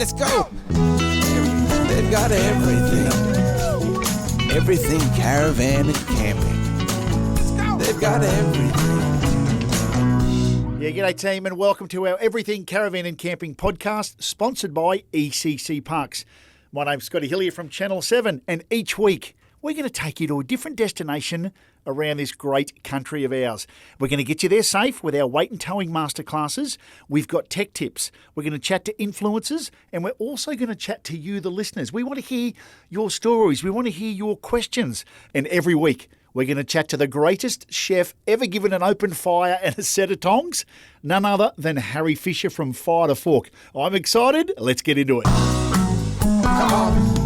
Let's go. They've got everything. Everything caravan and camping. They've got everything. Yeah, g'day team, and welcome to our Everything Caravan and Camping podcast, sponsored by ECC Parks. My name's Scotty Hillier from Channel 7, and each week we're going to take you to a different destination around this great country of ours. We're going to get you there safe with our weight and towing masterclasses. We've got tech tips. We're going to chat to influencers, and we're also going to chat to you, the listeners. We want to hear your stories. We want to hear your questions. And every week we're going to chat to the greatest chef ever given an open fire and a set of tongs, none other than Harry Fisher from Fire to Fork. I'm excited. Let's get into it. Come on.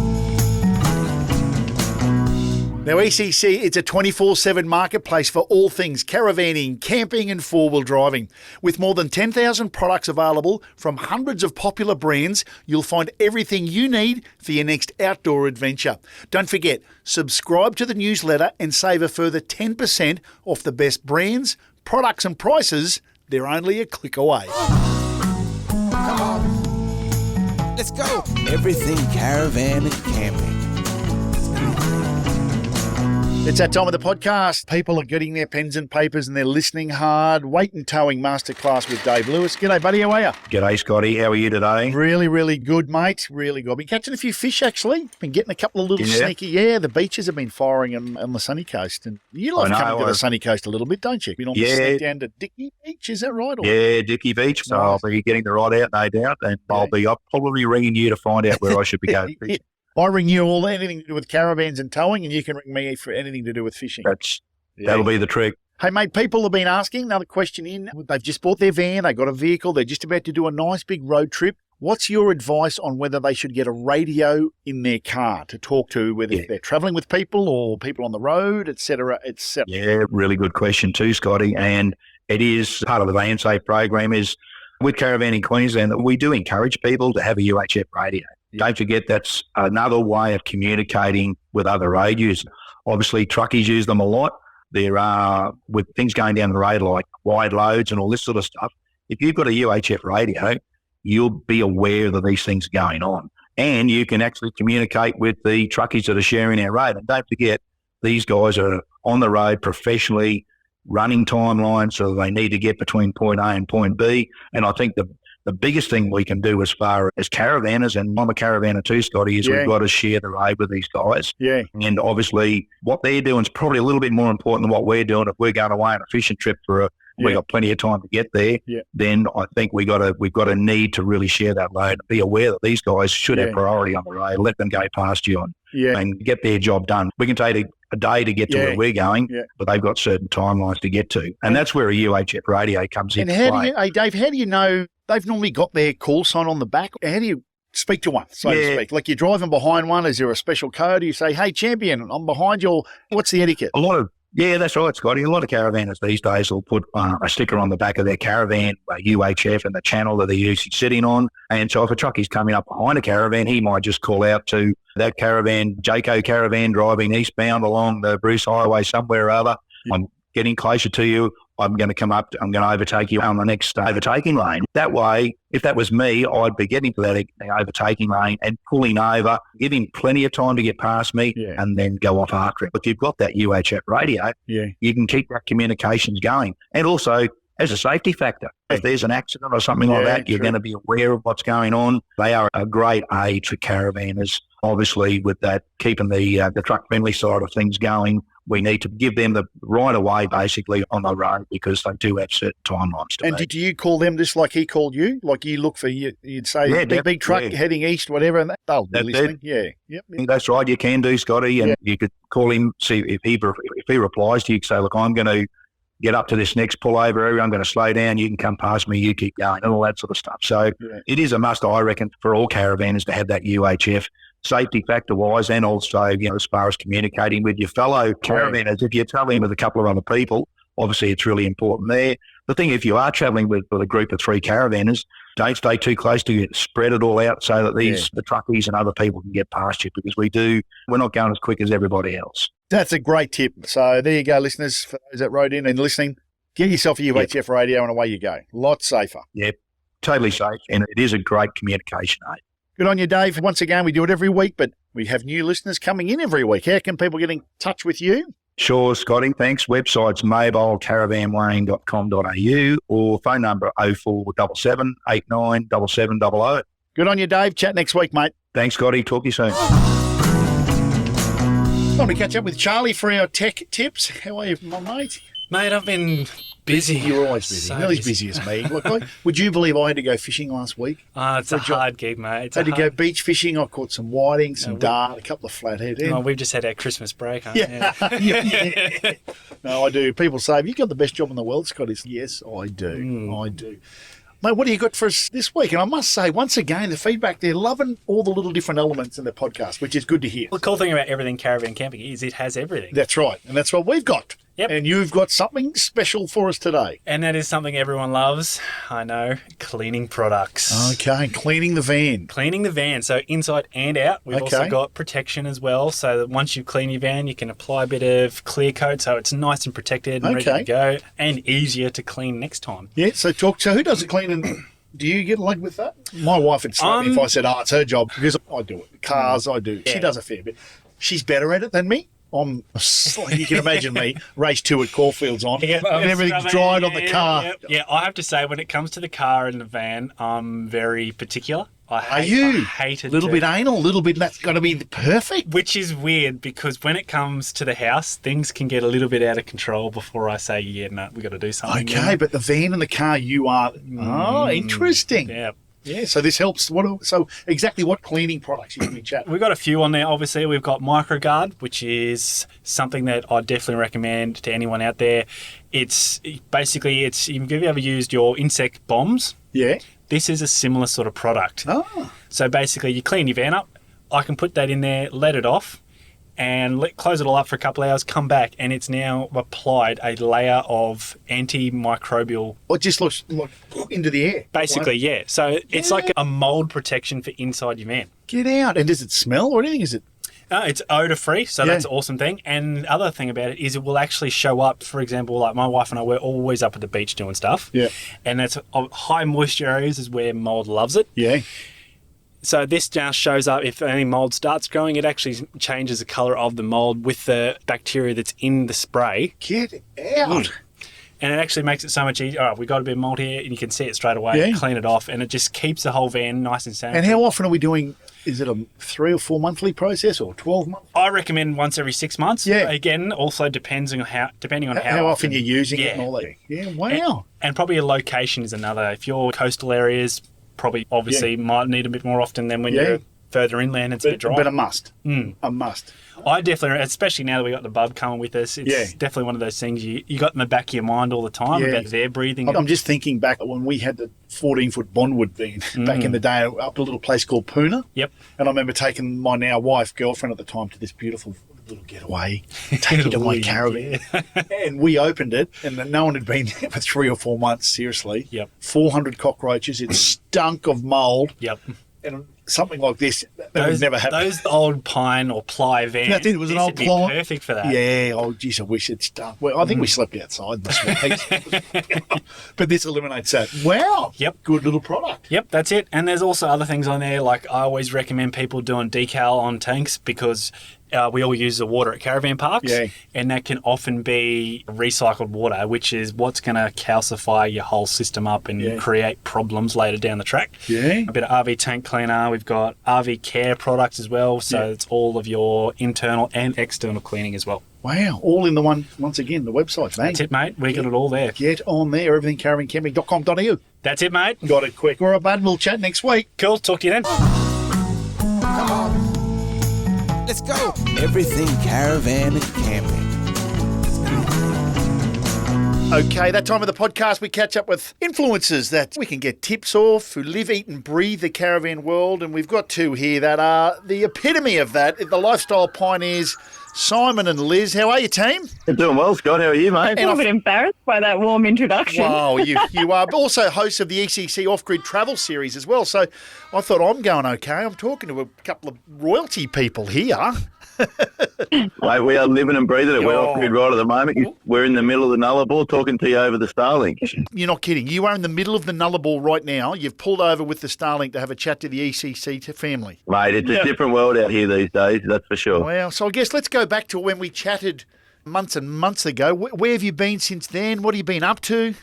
Now, ECC, it's a 24/7 marketplace for all things caravanning, camping and four-wheel driving. With more than 10,000 products available from hundreds of popular brands, you'll find everything you need for your next outdoor adventure. Don't forget, subscribe to the newsletter and save a further 10% off the best brands, products and prices. They're only a click away. Come on. Let's go. Everything caravan and camping. It's that time of the podcast. People are getting their pens and papers and they're listening hard. Weight and towing masterclass with Dave Lewis. G'day, buddy. How are you? G'day, Scotty. How are you today? Really, really good, mate. Really good. Been catching a few fish, actually. Been getting a couple of little sneaky. Yeah, the beaches have been firing on the sunny coast. And you love coming to the sunny coast a little bit, don't you? Been on the sneak down to Dicky Beach, is that right? Yeah, Dicky Beach. So I'll be getting the ride out, no doubt. And I'll probably ringing you to find out where I should be going fishing. I ring you all anything to do with caravans and towing, and you can ring me for anything to do with fishing. That'll be the trick. Hey, mate, people have been asking, another question in. They've just bought their van, they've got a vehicle, they're just about to do a nice big road trip. What's your advice on whether they should get a radio in their car to talk to, whether they're travelling with people or people on the road, et cetera, et cetera? Yeah, really good question too, Scotty. And it is part of the Van Safe program is with Caravan in Queensland that we do encourage people to have a UHF radio. Don't forget that's another way of communicating with other road users. Obviously, truckies use them a lot. There are, with things going down the road like wide loads and all this sort of stuff, if you've got a UHF radio, you'll be aware that these things are going on. And you can actually communicate with the truckies that are sharing our road. And don't forget, these guys are on the road professionally, running timelines, so they need to get between point A and point B. And I think the biggest thing we can do as far as caravanners, and I'm a caravanner too, Scotty, is we've got to share the road with these guys. Yeah. And obviously what they're doing is probably a little bit more important than what we're doing. If we're going away on a fishing trip we've got plenty of time to get there, then I think we've got a need to really share that load and be aware that these guys should have priority on the road, let them go past you and get their job done. We can take a day to get to where we're going, but they've got certain timelines to get to. And that's where a UHF radio comes in. And Dave, how do you know they've normally got their call sign on the back? How do you speak to one, so to speak? Like you're driving behind one, is there a special code? You say, hey, champion, I'm behind you. What's the etiquette? Yeah, that's right, Scotty. A lot of caravanners these days will put a sticker on the back of their caravan, UHF, and the channel that they're usually sitting on. And so if a truckie's coming up behind a caravan, he might just call out to that caravan, Jayco caravan driving eastbound along the Bruce Highway somewhere or other. I'm getting closer to you. I'm going to come up, I'm going to overtake you on the next overtaking lane. That way, if that was me, I'd be getting to that overtaking lane and pulling over, giving plenty of time to get past me and then go off after it. But if you've got that UHF radio, you can keep that communications going. And also, as a safety factor, if there's an accident or something like that, you're going to be aware of what's going on. They are a great aid for caravanners. Obviously, with that, keeping the truck-friendly side of things going, we need to give them the right of way, basically, on the road because they do have certain timelines to meet. And do you call them just like he called you? Like you look for, you'd say, big truck heading east, whatever, and they'll be listening. Yep. That's right. You can do, Scotty, and you could call him, see if he replies to you, say, look, I'm going to get up to this next pullover area, I'm going to slow down, you can come past me, you keep going, and all that sort of stuff. So it is a must, I reckon, for all caravanners to have that UHF. Safety factor-wise, and also, as far as communicating with your fellow caravanners, if you're travelling with a couple of other people, obviously it's really important there. The thing, if you are travelling with a group of 3 caravanners, don't stay too close to you. Spread it all out so that the truckies and other people can get past you because we're not going as quick as everybody else. That's a great tip. So there you go, listeners, for those that wrote in and listening, get yourself a UHF radio and away you go. A lot safer. Yep, totally safe, and it is a great communication aid. Good on you, Dave. Once again, we do it every week, but we have new listeners coming in every week. How can people get in touch with you? Sure, Scotty. Thanks. Website's mobilecaravanweighing.com.au or phone number 0477 89 7700. Good on you, Dave. Chat next week, mate. Thanks, Scotty. Talk to you soon. Time to catch up with Charlie for our tech tips. How are you, my mate? Mate, I've been busy. You're always busy. So Nearly as busy as me. Look, would you believe I had to go fishing last week? It's a hard gig, mate. I had to go beach fishing. I caught some whiting, some dart, a couple of flathead. We've just had our Christmas break, yeah. Yeah. No, I do. People say, have you got the best job in the world, Scotty? Yes, I do. I do. Mate, what do you got for us this week? And I must say, once again, the feedback, they're loving all the little different elements in the podcast, which is good to hear. The cool thing about Everything Caravan Camping is it has everything. That's right. And that's what we've got. Yep. And you've got something special for us today. And that is something everyone loves. I know. Cleaning products. Okay. Cleaning the van. Cleaning the van. So inside and out. We've also got protection as well. So that once you clean your van, you can apply a bit of clear coat so it's nice and protected and ready to go and easier to clean next time. Yeah. So who does the cleaning? Do you get lugged with that? My wife would slap me if I said, it's her job, because I do it. Cars, I do. Yeah. She does a fair bit. She's better at it than me. You can imagine me, race 2 at Caulfield's on, and everything's dried on the car. Yeah, I have to say, when it comes to the car and the van, I'm very particular. I hate it. A little bit anal, a little bit, that's got to be perfect. Which is weird, because when it comes to the house, things can get a little bit out of control before I say, we got to do something. Okay, but the van and the car, you are... interesting. Yeah. Yeah, so this helps. So exactly what cleaning products you can be chatting? We've got a few on there, obviously. We've got Microguard, which is something that I definitely recommend to anyone out there. It's basically, have you ever used your insect bombs? Yeah. This is a similar sort of product. Oh. So basically, you clean your van up. I can put that in there, let it off, and close it all up for a couple of hours, come back, and it's now applied a layer of antimicrobial... It just looks like into the air. Basically, yeah. So it's like a mould protection for inside your van. Get out. And does it smell or anything? Is it... It's odour-free, so that's an awesome thing. And the other thing about it is it will actually show up, for example, like my wife and I, we're always up at the beach doing stuff. Yeah. And that's high moisture areas is where mould loves it. Yeah. So this now shows up if any mould starts growing, it actually changes the colour of the mould with the bacteria that's in the spray. Get out. And it actually makes it so much easier. All right, we've got a bit of mould here, and you can see it straight away, clean it off, and it just keeps the whole van nice and sanitary. And how often are we doing, is it a 3 or 4 monthly process or 12 months? I recommend once every 6 months. Yeah. Again, also depending on how often you're using it and all that. Yeah, wow. And probably a location is another. If you're coastal areas, probably obviously might need a bit more often than when you're further inland. It's a bit dry. But a must. A must. I definitely, especially now that we got the bub coming with us, it's definitely one of those things you got in the back of your mind all the time about their breathing. I'm just thinking back when we had the 14-foot Bondwood van back in the day up a little place called Poona. Yep. And I remember taking my now wife, girlfriend at the time, to this beautiful little getaway, take it to my caravan. And we opened it, and no one had been there for 3 or 4 months, seriously. Yep. 400 cockroaches. It stunk of mould. Yep. And something like this, that would never happen. Those old pine or ply vans. That's it. It was an old ply. Perfect for that. Yeah. Oh, geez, I wish it stunk. Well, I think we slept outside this week. But this eliminates that. Wow. Yep. Good little product. Yep, that's it. And there's also other things on there. Like I always recommend people doing decal on tanks because we all use the water at caravan parks, and that can often be recycled water, which is what's going to calcify your whole system up and create problems later down the track. Yeah. A bit of RV tank cleaner. We've got RV care products as well, so it's all of your internal and external cleaning as well. Wow. All in the once again, the website, mate. That's it, mate. We got it all there. Get on there, everythingcaravancamping.com.au. That's it, mate. Got it quick. All right, bud. We'll chat next week. Cool. Talk to you then. Come on. Let's go. Everything Caravan and Camping. Okay, that time of the podcast, we catch up with influencers that we can get tips off, who live, eat and breathe the caravan world. And we've got two here that are the epitome of that, the lifestyle pioneers, Simon and Liz. How are you, team? I'm doing well, Scott. How are you, mate? I'm a bit embarrassed by that warm introduction. Wow, you are. But also hosts of the ECC Off-Grid Travel Series as well. So I thought I'm going okay. I'm talking to a couple of royalty people here. Mate, we are living and breathing it. We're off grid right at the moment. We're in the middle of the Nullarbor talking to you over the Starlink. You're not kidding. You are in the middle of the Nullarbor right now. You've pulled over with the Starlink to have a chat to the ECC family. Mate, it's a different world out here these days, that's for sure. Well, so I guess let's go back to when we chatted months and months ago. Where have you been since then? What have you been up to?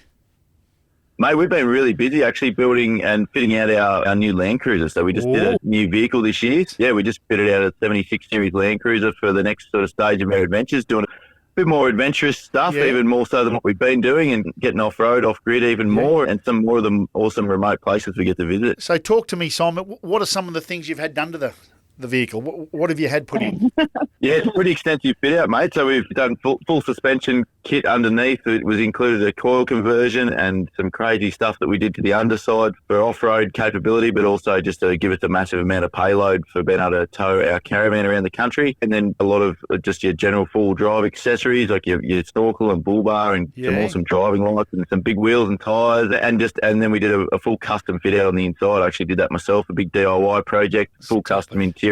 Mate, we've been really busy actually building and fitting out our new Land Cruiser. So we just did a new vehicle this year. Yeah, we just fitted out a 76 Series Land Cruiser for the next sort of stage of our adventures, doing a bit more adventurous stuff, even more so than what we've been doing, and getting off-road, off-grid even more, and some more of the awesome remote places we get to visit. So talk to me, Simon. What are some of the things you've had done to the vehicle? What have you had put in? Yeah, it's a pretty extensive fit out, mate. So we've done full suspension kit underneath. It was included a coil conversion and some crazy stuff that we did to the underside for off-road capability, but also just to give us a massive amount of payload for being able to tow our caravan around the country. And then a lot of just your general full drive accessories like your snorkel and bull bar and some awesome driving lights and some big wheels and tyres. And then we did a full custom fit out on the inside. I actually did that myself, a big DIY project, full custom interior.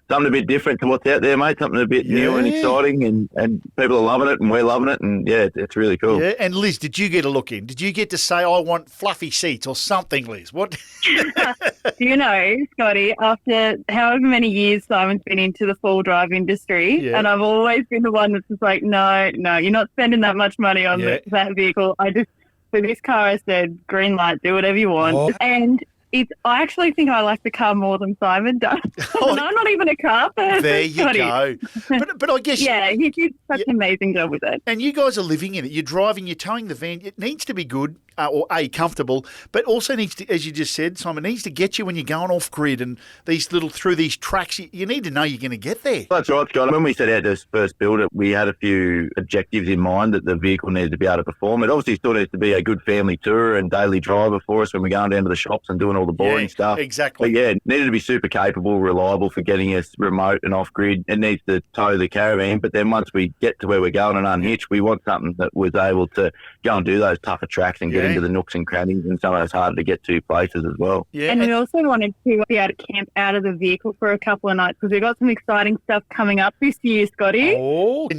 Something a bit different to what's out there, mate. Something a bit new and exciting, and people are loving it, and we're loving it, and it's really cool. Yeah, and Liz, did you get a look in? Did you get to say, I want fluffy seats or something, Liz? What? Do you know, Scotty, after however many years Simon's been into the full drive industry, and I've always been the one that's just like, no, you're not spending that much money on that vehicle. For this car, I said, green light, do whatever you want. And I actually think I like the car more than Simon does. And I'm not even a car person. There you go. But I guess... Yeah, he did such an amazing job with it. And you guys are living in it. You're driving, you're towing the van. It needs to be good, or comfortable, but also needs to, as you just said, Simon, needs to get you when you're going off-grid and through these tracks. You need to know you're going to get there. That's right, Scott. When we set out to first build it, we had a few objectives in mind that the vehicle needed to be able to perform. It obviously still needs to be a good family tour and daily driver for us when we're going down to the shops and doing all the boring stuff. Exactly. But it needed to be super capable, reliable for getting us remote and off-grid. It needs to tow the caravan, but then once we get to where we're going and unhitch, we want something that was able to go and do those tougher tracks and get into the nooks and crannies and some of those harder to get to places as well. Yeah. And we also wanted to be able to camp out of the vehicle for a couple of nights because we've got some exciting stuff coming up this year, Scotty. Oh, can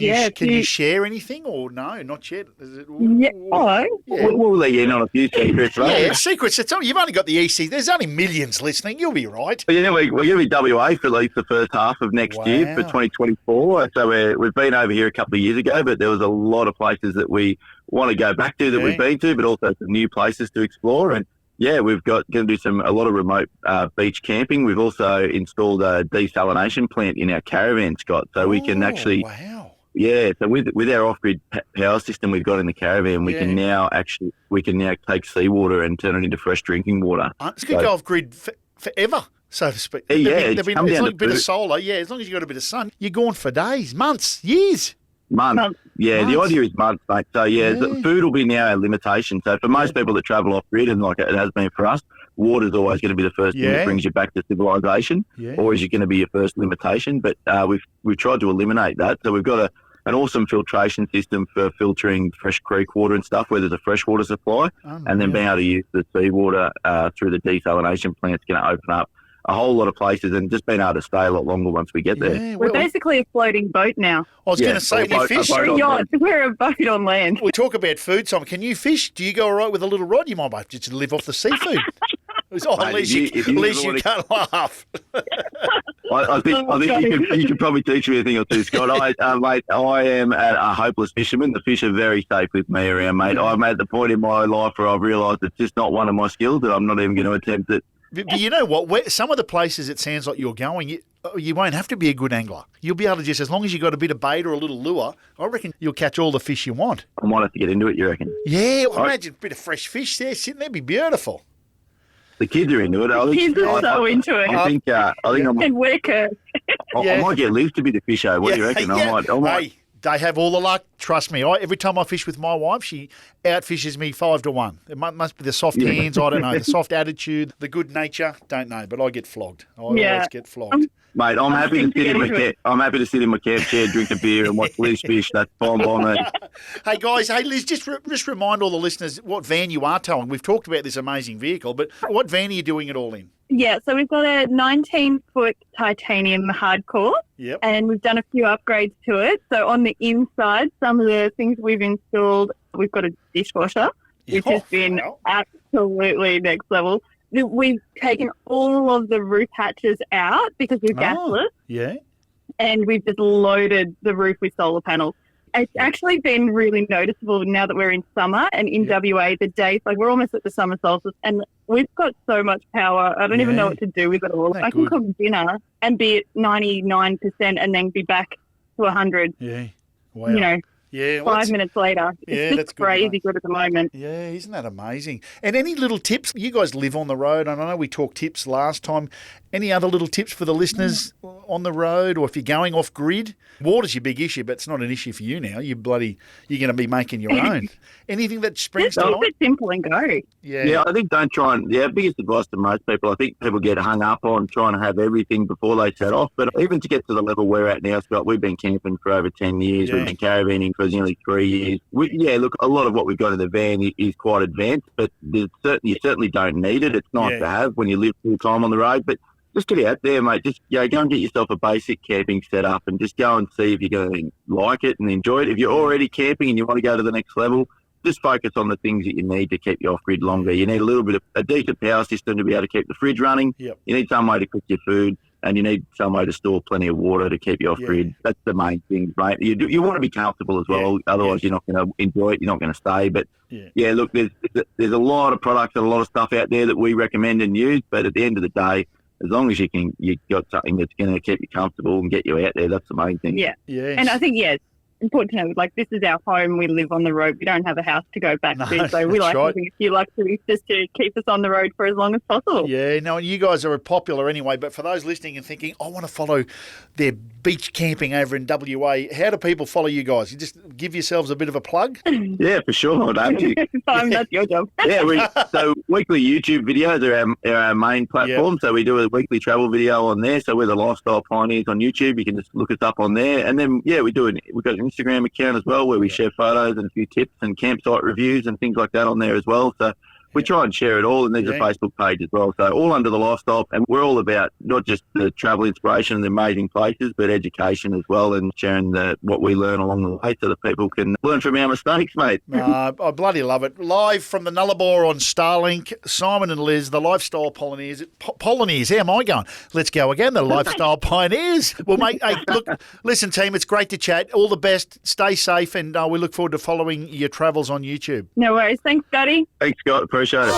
you share anything or no, not yet? Is it, We'll let you in on a few secrets, right? Yeah, secrets. You've only got the EC. There's only millions listening. You'll be right. We're going to be WA for at least the first half of next year for 2024. So we've been over here a couple of years ago, but there was a lot of places that we want to go back to that we've been to, but also some new places to explore. And we've got going to do a lot of remote beach camping. We've also installed a desalination plant in our caravan, Scott, so we can actually. Wow. Yeah, so with our off-grid power system we've got in the caravan, we can now take seawater and turn it into fresh drinking water. It's going to go off-grid forever, so to speak. It's like a bit of solar. Yeah, as long as you've got a bit of sun, you're gone for days, months, years. Months. Yeah, the idea is months, mate. So, the food will be now our limitation. So, for most people that travel off-grid, and like it has been for us, water is always going to be the first thing that brings you back to civilization, or is going to be your first limitation. But we've tried to eliminate that. So, we've got an awesome filtration system for filtering fresh creek water and stuff where there's a freshwater supply, and then being able to use the seawater through the desalination plant is going to open up a whole lot of places and just being able to stay a lot longer once we get there. We're basically a floating boat now. I was going to say, do you fish? We're a boat on land. We talk about food, Simon. Can you fish? Do you go all right with a little rod? You might just live off the seafood. At least you can't laugh. I think you could probably teach me a thing or two, Scott. Mate, I am a hopeless fisherman. The fish are very safe with me around, mate. I'm at the point in my life where I've realised it's just not one of my skills that I'm not even going to attempt it. But you know what? Some of the places it sounds like you're going, you won't have to be a good angler. You'll be able to as long as you've got a bit of bait or a little lure, I reckon you'll catch all the fish you want. I might have to get into it, you reckon? Yeah, imagine a bit of fresh fish there sitting there. It'd be beautiful. The kids are into it. The kids are so into it. I think and we're cursed. I might get Liv to be the fisher. What do you reckon? I might. Hey, they have all the luck. Trust me. Every time I fish with my wife, she outfishes me 5-1. It must be the soft hands. I don't know. The soft attitude, the good nature. Don't know. But I get flogged. I always get flogged. Mate, I'm happy to sit in my camp chair, drink a beer, and watch Liz fish. That's fine by me. Hey guys, Liz, just remind all the listeners what van you are towing. We've talked about this amazing vehicle, but what van are you doing it all in? Yeah, so we've got a 19-foot titanium hardcore, and we've done a few upgrades to it. So on the inside, some of the things we've installed, we've got a dishwasher, which has been absolutely next level. We've taken all of the roof hatches out because we're gasless. Yeah. And we've just loaded the roof with solar panels. It's actually been really noticeable now that we're in summer and in WA, the days, like we're almost at the summer solstice and we've got so much power. I don't even know what to do with it all. I can cook dinner and be at 99% and then be back to 100. Yeah. Wow. You know. Yeah, 5 minutes later. It's just crazy good at the moment. Yeah, isn't that amazing? And any little tips? You guys live on the road. I know we talked tips last time. Any other little tips for the listeners on the road or if you're going off grid? Water's your big issue, but it's not an issue for you now. You're going to be making your own. Anything that springs to mind? Just keep it simple and go. Yeah, I think don't try and, biggest advice to most people, I think people get hung up on trying to have everything before they set off. But even to get to the level we're at now, Scott, we've been camping for over 10 years. We've been caravanning for nearly 3 years. Look, a lot of what we've got in the van is quite advanced, but you certainly don't need it. It's nice to have when you live full time on the road, but just get out there, mate. Just go and get yourself a basic camping setup and just go and see if you're going to like it and enjoy it. If you're already camping and you want to go to the next level, just focus on the things that you need to keep you off grid longer. You need a little bit of a decent power system to be able to keep the fridge running. Yep. You need some way to cook your food, and you need some way to store plenty of water to keep you off grid. That's the main thing, right? You want to be comfortable as well. Otherwise, you're not going to enjoy it. You're not going to stay. But look, there's a lot of products and a lot of stuff out there that we recommend and use. But at the end of the day, as long as you got something that's going to keep you comfortable and get you out there, that's the main thing. Yeah. And I think, it's important to know, like, this is our home. We live on the road. We don't have a house to go back to. So we like having a few luxuries just to keep us on the road for as long as possible. Yeah, no, you guys are popular anyway. But for those listening and thinking, I want to follow their beach camping over in WA, how do people follow you guys? You just give yourselves a bit of a plug? Yeah, for sure. Don't you? That's your job. So weekly YouTube videos are our main platform. So we do a weekly travel video on there. So we're the Lifestyle Pioneers on YouTube. You can just look us up on there. And then, we've got an Instagram account as well where we share photos and a few tips and campsite reviews and things like that on there as well. So we try and share it all, and there's a Facebook page as well. So all under the Lifestyle, and we're all about not just the travel inspiration and the amazing places, but education as well, and sharing what we learn along the way so that people can learn from our mistakes, mate. I bloody love it. Live from the Nullarbor on Starlink, Simon and Liz, the Lifestyle Pioneers. Pioneers, how am I going? Let's go again, the Lifestyle Pioneers. Well, mate, look, listen, team, it's great to chat. All the best. Stay safe, and we look forward to following your travels on YouTube. No worries. Thanks, Scotty. Thanks, Scott. Appreciate it.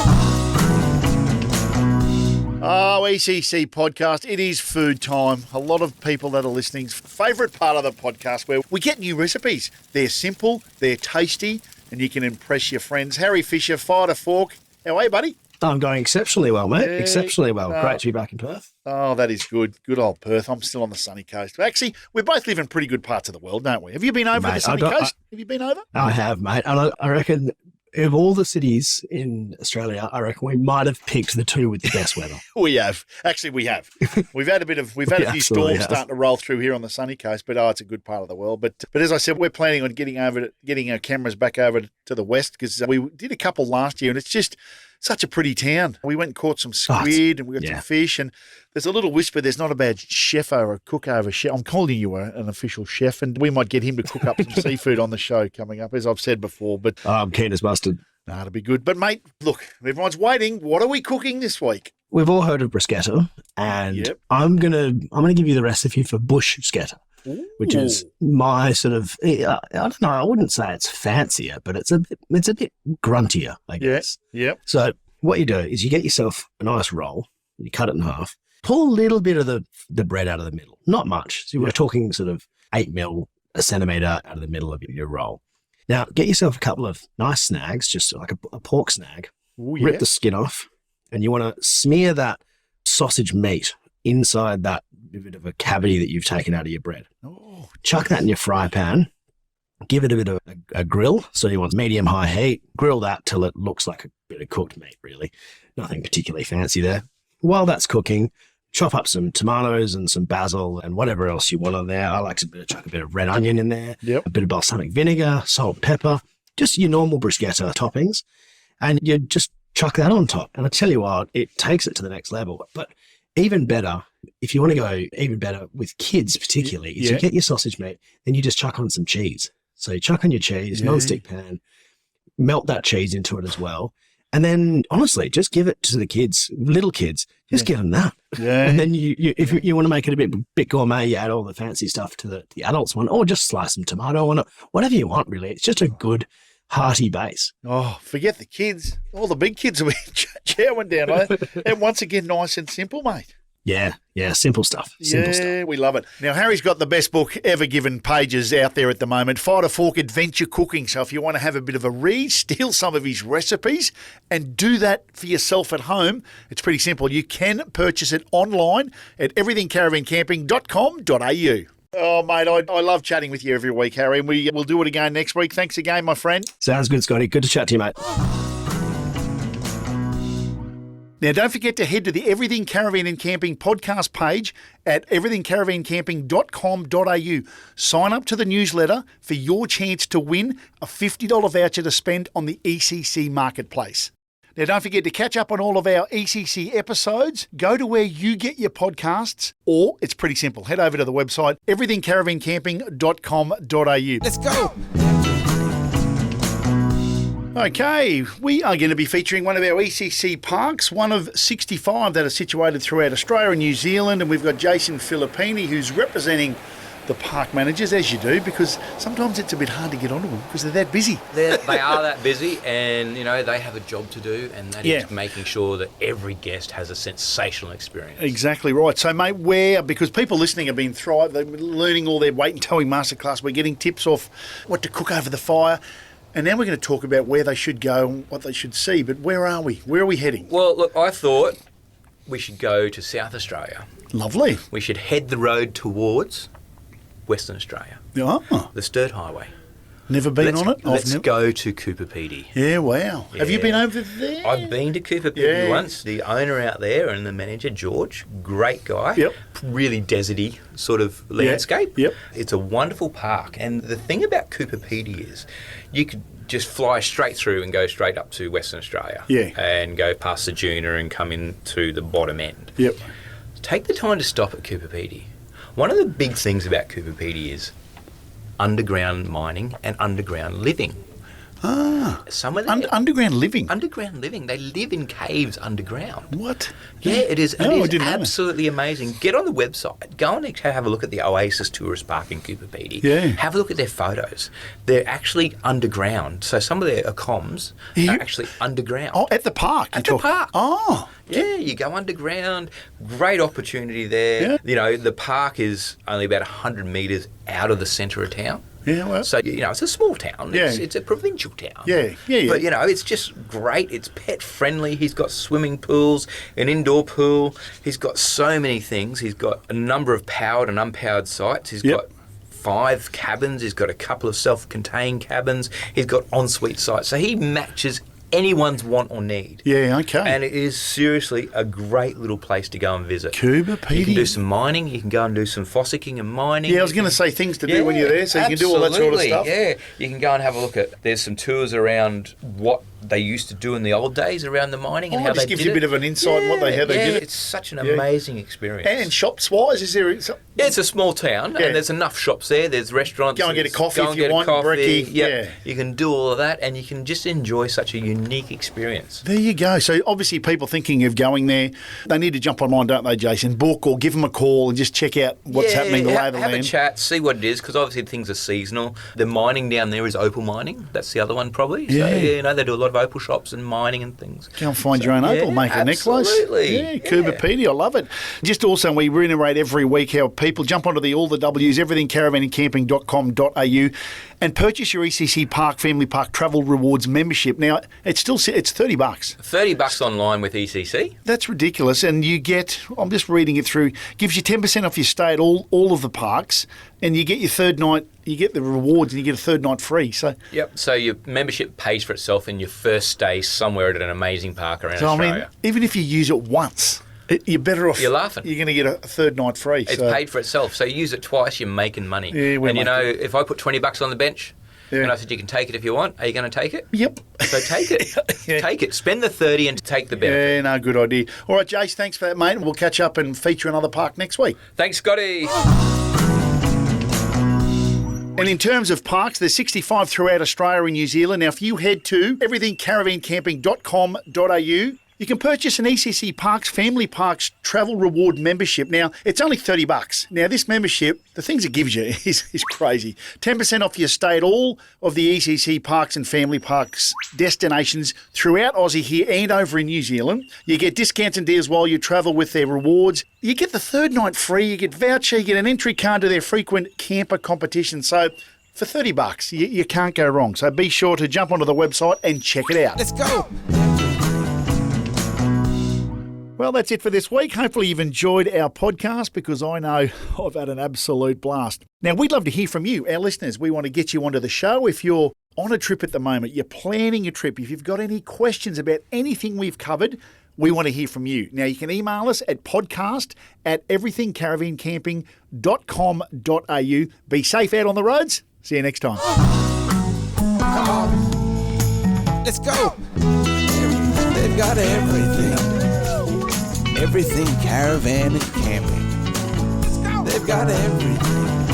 Oh, ECC Podcast. It is food time. A lot of people that are listening's favourite part of the podcast where we get new recipes. They're simple, they're tasty, and you can impress your friends. Harry Fisher, Fire to Fork. How are you, buddy? I'm going exceptionally well, mate. Exceptionally well. Great to be back in Perth. Oh, that is good. Good old Perth. I'm still on the sunny coast. Actually, we both live in pretty good parts of the world, don't we? Have you been over the sunny coast? Have you been over? I have, mate. And I reckon of all the cities in Australia, I reckon we might have picked the two with the best weather. We have. Actually, we have. We've had a few storms starting to roll through here on the sunny coast, but it's a good part of the world. But as I said, we're planning on getting our cameras back over to the west because we did a couple last year, and it's just such a pretty town. We went and caught some squid and we got some fish, and there's a little whisper there's not a bad chef or a cook over chef. I'm calling you an official chef, and we might get him to cook up some seafood on the show coming up, as I've said before. But I'm keen as mustard. No, it'll be good. But, mate, look, everyone's waiting. What are we cooking this week? We've all heard of bruschetta, and I'm gonna give you the recipe for Bush Schetta, which is my sort of, I don't know, I wouldn't say it's fancier, but it's a bit gruntier, I guess. Yep. So what you do is you get yourself a nice roll, you cut it in half, pull a little bit of the bread out of the middle, not much. So we're talking sort of 8 mil, a centimetre out of the middle of your roll. Now, get yourself a couple of nice snags, just like a pork snag, rip the skin off, and you want to smear that sausage meat inside that bit of a cavity that you've taken out of your bread. Chuck that in your fry pan, give it a bit of a grill, so you want medium-high heat, grill that till it looks like a bit of cooked meat, really. Nothing particularly fancy there. While that's cooking, chop up some tomatoes and some basil and whatever else you want on there. I like to chuck a bit of red onion in there, a bit of balsamic vinegar, salt, pepper, just your normal bruschetta toppings. And you just chuck that on top. And I tell you what, it takes it to the next level. But even better, if you want to go even better with kids particularly, is you get your sausage meat, then you just chuck on some cheese. So you chuck on your cheese, non-stick pan, melt that cheese into it as well. And then, honestly, just give it to the kids, little kids. Just give them that. Yeah. And then if you want to make it a bit gourmet, you add all the fancy stuff to the adults one, or just slice some tomato on it, whatever you want, really. It's just a good, hearty base. Oh, forget the kids. All the big kids will be chowing down. And once again, nice and simple, mate. Yeah, simple stuff. Simple stuff. We love it. Now, Harry's got the best book ever given pages out there at the moment, Fire to Fork Adventure Cooking. So if you want to have a bit of a read, steal some of his recipes and do that for yourself at home, it's pretty simple. You can purchase it online at everythingcaravancamping.com.au. Oh, mate, I love chatting with you every week, Harry, and we'll do it again next week. Thanks again, my friend. Sounds good, Scotty. Good to chat to you, mate. Now, don't forget to head to the Everything Caravan and Camping podcast page at everythingcaravancamping.com.au. Sign up to the newsletter for your chance to win a $50 voucher to spend on the ECC marketplace. Now, don't forget to catch up on all of our ECC episodes. Go to where you get your podcasts, or it's pretty simple. Head over to the website, everythingcaravancamping.com.au. Let's go. Okay, we are going to be featuring one of our ECC parks, one of 65 that are situated throughout Australia and New Zealand, and we've got Jason Filippini, who's representing the park managers, as you do, because sometimes it's a bit hard to get onto them because they're that busy. They are that busy, and they have a job to do, and that is making sure that every guest has a sensational experience. Exactly right. So, mate, because people listening have been they've been learning all their weight and towing masterclass, we're getting tips off what to cook over the fire. And now we're going to talk about where they should go and what they should see. But where are we? Where are we heading? Well, look, I thought we should go to South Australia. Lovely. We should head the road towards Western Australia. Oh. The Sturt Highway. Never been on it? Let's go to Cooper Pedy. Yeah, wow. Yeah. Have you been over there? I've been to Cooper Pedy once. The owner out there and the manager, George, great guy. Yep. Really deserty sort of landscape. Yep. It's a wonderful park. And the thing about Cooper Pedy is you could just fly straight through and go straight up to Western Australia. Yeah. And go past the Juna and come into the bottom end. Yep. Take the time to stop at Cooper Pedy. One of the big things about Cooper Pedy is underground mining and underground living. Some of them underground living. Underground living. They live in caves underground. What? Yeah, it is. No, it is absolutely amazing. Get on the website. Go and have a look at the Oasis Tourist Park in Cooper Pedy. Yeah. Have a look at their photos. They're actually underground. So some of their comms are actually underground. Oh, at the park. At the park. Oh. Yeah, you go underground. Great opportunity there. Yeah. The park is only about 100 metres out of the centre of town. Yeah, well. So, it's a small town. Yeah. It's a provincial town. Yeah. But, it's just great. It's pet friendly. He's got swimming pools, an indoor pool. He's got so many things. He's got a number of powered and unpowered sites. He's got 5 cabins. He's got a couple of self-contained cabins. He's got ensuite sites. So he matches anyone's want or need. Yeah, okay. And it is seriously a great little place to go and visit. Cooper Pedy. You can do some mining. You can go and do some fossicking and mining. Yeah, I was going to say things to do when you're there, so you can do all that sort of stuff. Yeah, you can go and have a look at. There's some tours around what they used to do in the old days around the mining and how they did it. Just gives you a bit of an insight on how they did it. It's such an amazing experience. And shops-wise, is there... Yeah, it's a small town, and there's enough shops there. There's restaurants. Go and get a coffee if you want, brekkie. Yeah, you can do all of that, and you can just enjoy such a unique experience. There you go. So obviously people thinking of going there, they need to jump online, don't they, Jason? Book or give them a call and just check out what's happening, the lay of the land. Have a chat, see what it is, because obviously things are seasonal. The mining down there is opal mining. That's the other one probably. Yeah. So, they do a lot of opal shops and mining and things. Go and find your own opal, make a necklace. Absolutely. Yeah, Cooper Pedy, I love it. Just also, we reiterate every week how people jump onto all the W's, everythingcaravancamping.com.au, and purchase your ECC Park Family Park Travel Rewards membership. Now, it's $30. $30 online with ECC. That's ridiculous. And you get, I'm just reading it through, gives you 10% off your stay at all of the parks, and you get your third night, you get the rewards, and you get a third night free. So So your membership pays for itself in your first stay somewhere at an amazing park around Australia. I mean, even if you use it once, You're better off. You're laughing. You're going to get a third night free. It's paid for itself. So you use it twice, you're making money. Yeah, and if I put $20 on the bench, and I said you can take it if you want, are you going to take it? Yep. So take it. Take it. Spend the 30 and take the benefit. Yeah, no, good idea. All right, Jace, thanks for that, mate. We'll catch up and feature another park next week. Thanks, Scotty. And in terms of parks, there's 65 throughout Australia and New Zealand. Now, if you head to everythingcaravancamping.com.au, you can purchase an ECC Parks Family Parks Travel Reward membership. Now, it's only $30. Now, this membership, the things it gives you is crazy. 10% off your stay at all of the ECC Parks and Family Parks destinations throughout Aussie here and over in New Zealand. You get discounts and deals while you travel with their rewards. You get the third night free. You get voucher. You get an entry card to their frequent camper competition. So, for $30, you can't go wrong. So be sure to jump onto the website and check it out. Let's go. Well, that's it for this week. Hopefully you've enjoyed our podcast because I know I've had an absolute blast. Now, we'd love to hear from you, our listeners. We want to get you onto the show. If you're on a trip at the moment, you're planning a trip, if you've got any questions about anything we've covered, we want to hear from you. Now, you can email us at podcast@everythingcaravancamping.com.au. Be safe out on the roads. See you next time. Come on. Let's go. They've got everything. Everything caravan and camping. They've got everything.